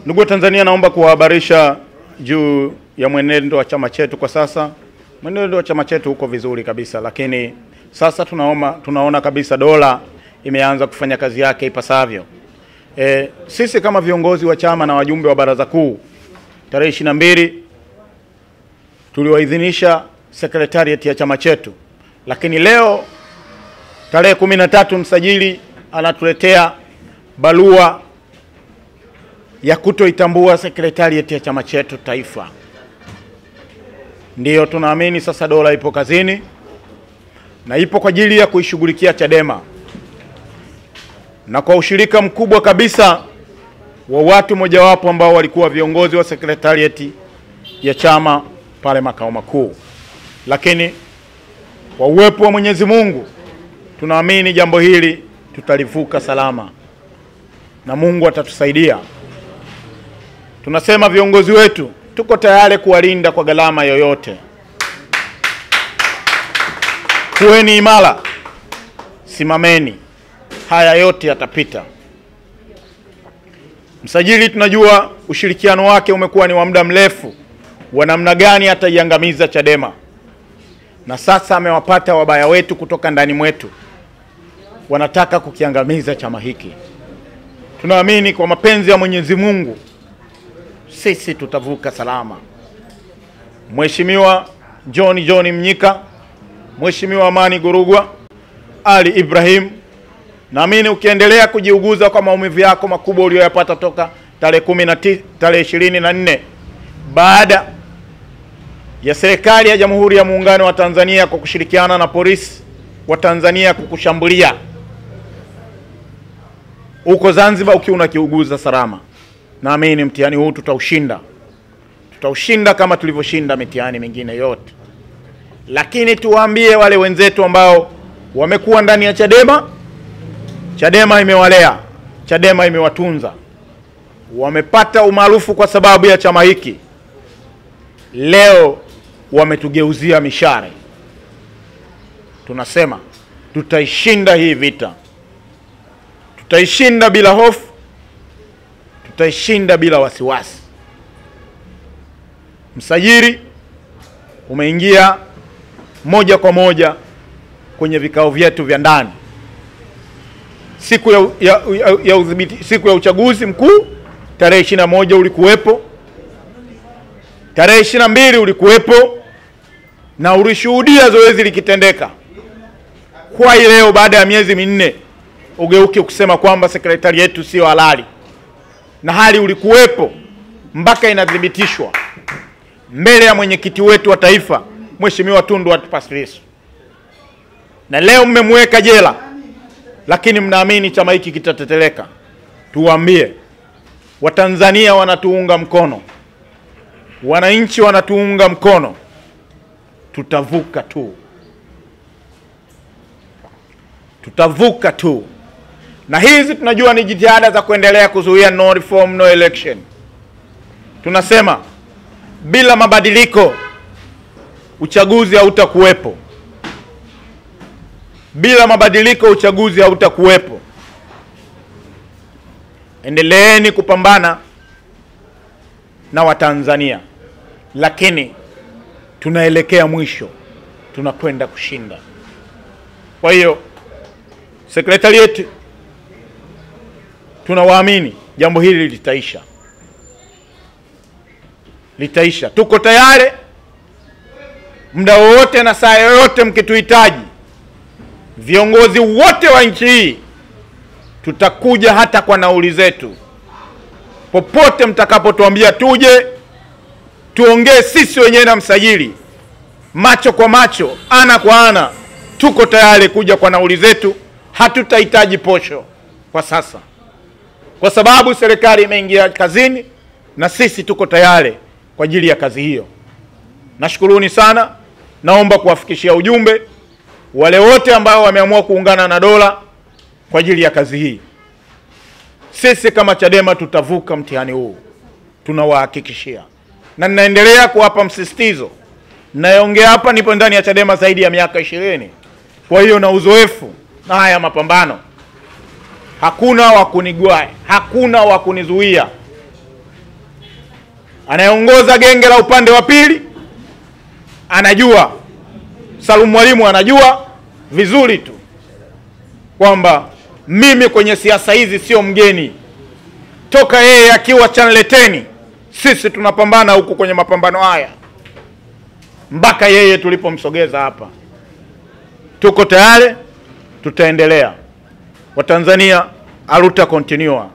Ndugu wa Tanzania, naomba kuwahabarisha juu ya mwenendo wa chama chetu kwa sasa. Mwenendo wa chama chetu uko vizuri kabisa, lakini sasa tunaona kabisa dola imeanza kufanya kazi yake ipasavyo. Sisi kama viongozi wa chama na wajumbe wa baraza kuu, tarehe 22 tuliwaidhinisha secretariat ya chama chetu, lakini leo tarehe 13 msajili anatuletea barua ya kutoitambua secretariat ya chama chetu taifa. Ndiyo tunaamini sasa dola ipo kazini na ipo kwa ajili ya kuishughulikia Chadema, na kwa ushirika mkubwa kabisa wa watu mojawapo ambao walikuwa viongozi wa secretariat ya chama pale makao makuu. Lakini kwa uwepo wa Mwenyezi Mungu tunaamini jambo hili tutalivuka salama na Mungu atatusaidia. Tunasema viongozi wetu tuko tayari kuwalinda kwa gharama yoyote. Kuweni imara, simameni, haya yote yatapita. Msajili tunajua ushirikiano wake umekuwa ni wa muda mrefu wa namna gani ataiangamiza Chadema, na sasa amewapata wabaya wetu kutoka ndani mwetu, wanataka kukiangamiza chama hiki. Tunaamini kwa mapenzi ya Mwenyezi Mungu sisi tutavuka salama. Mheshimiwa John Mnyika, Mheshimiwa Amani Gorugwa, Ali Ibrahim, naamini ukiendelea kujiuguza kwa maumivu yako makubwa uliyoyapata toka tarehe 24 baada ya serikali ya Jamhuri ya Muungano wa Tanzania kwa kushirikiana na polisi wa Tanzania kukushambulia uko Zanzibar ukiwa unakiuguza salama, naamini mtihani huu tutaushinda. Tutaushinda kama tulivyoshinda mitihani mingine yote. Lakini tuwaambie wale wenzetu ambao wamekuwa ndani ya Chadema, Chadema imewalea, Chadema imewatunza, wamepata umaarufu kwa sababu ya chama hiki. Leo wametugeuzia mishare. Tunasema tutaishinda hii vita. Tutaishinda bila hofu, tutaishinda bila wasiwasi. Msajili umeingia moja kwa moja kwenye vikao vyetu vya ndani. Siku ya uchaguzi mkuu tarehe 21 ulikuwepo, tarehe 22 ulikuwepo, na ulishuhudia zoezi likitendeka. Kwa leo baada ya miezi minne ugeuke kusema kwamba sekretari yetu sio halali, na hali ulikuwepo mpaka inathibitishwa mbele ya mwenyekiti wetu wa taifa Mheshimiwa Tundu Antipas Lissu, na leo mmemweka jela, lakini mnaamini chama hiki kitateteleka. Tuwaambie Watanzania wanatuunga mkono, wananchi wanatuunga mkono, tutavuka tu, tutavuka tu. Na hizi tunajua ni jitihada za kuendelea kuzuia no reform no election. Tunasema bila mabadiliko uchaguzi hautakuwepo. Bila mabadiliko uchaguzi hautakuwepo. Endeleeni kupambana na Watanzania, lakini tunaelekea mwisho, tunakwenda kushinda. Kwa hiyo secretariat tunawaamini jambo hili litaisha. Litaisha. Tuko tayari muda wote na saa yoyote mkituhitaji. Viongozi wote wa nchi hii tutakuja hata kwa nauli zetu. Popote mtakapotuambia tuje, tuongee sisi wenyewe na msajili, macho kwa macho, ana kwa ana, tuko tayari kuja kwa nauli zetu. Hatutahitaji posho kwa sasa, kwa sababu serikali imeingia kazini na sisi tuko tayari kwa ajili ya kazi hiyo. Nashukuruni sana. Naomba kuwafikishia ujumbe wale wote ambao wameamua kuungana na dola kwa ajili ya kazi hii. Sisi kama Chadema tutavuka mtihani huu, tunawahakikishia, na ninaendelea kuwapa msisitizo. Naongea hapa, nipo ndani ya Chadema zaidi ya miaka 20, kwa hiyo na uzoefu na haya mapambano. Hakuna wa kunigwai, hakuna wa kunizuia. anayeongoza genge la upande wa pili anajua, Salum Mwalimu anajua vizuri tu kwamba mimi kwenye siasa hizi sio mgeni. Toka yeye akiwa Channel 10 sisi tunapambana huku kwenye mapambano haya mpaka yeye tulipomsogeza hapa. Tuko tayari, tutaendelea. Watanzania, aluta continua.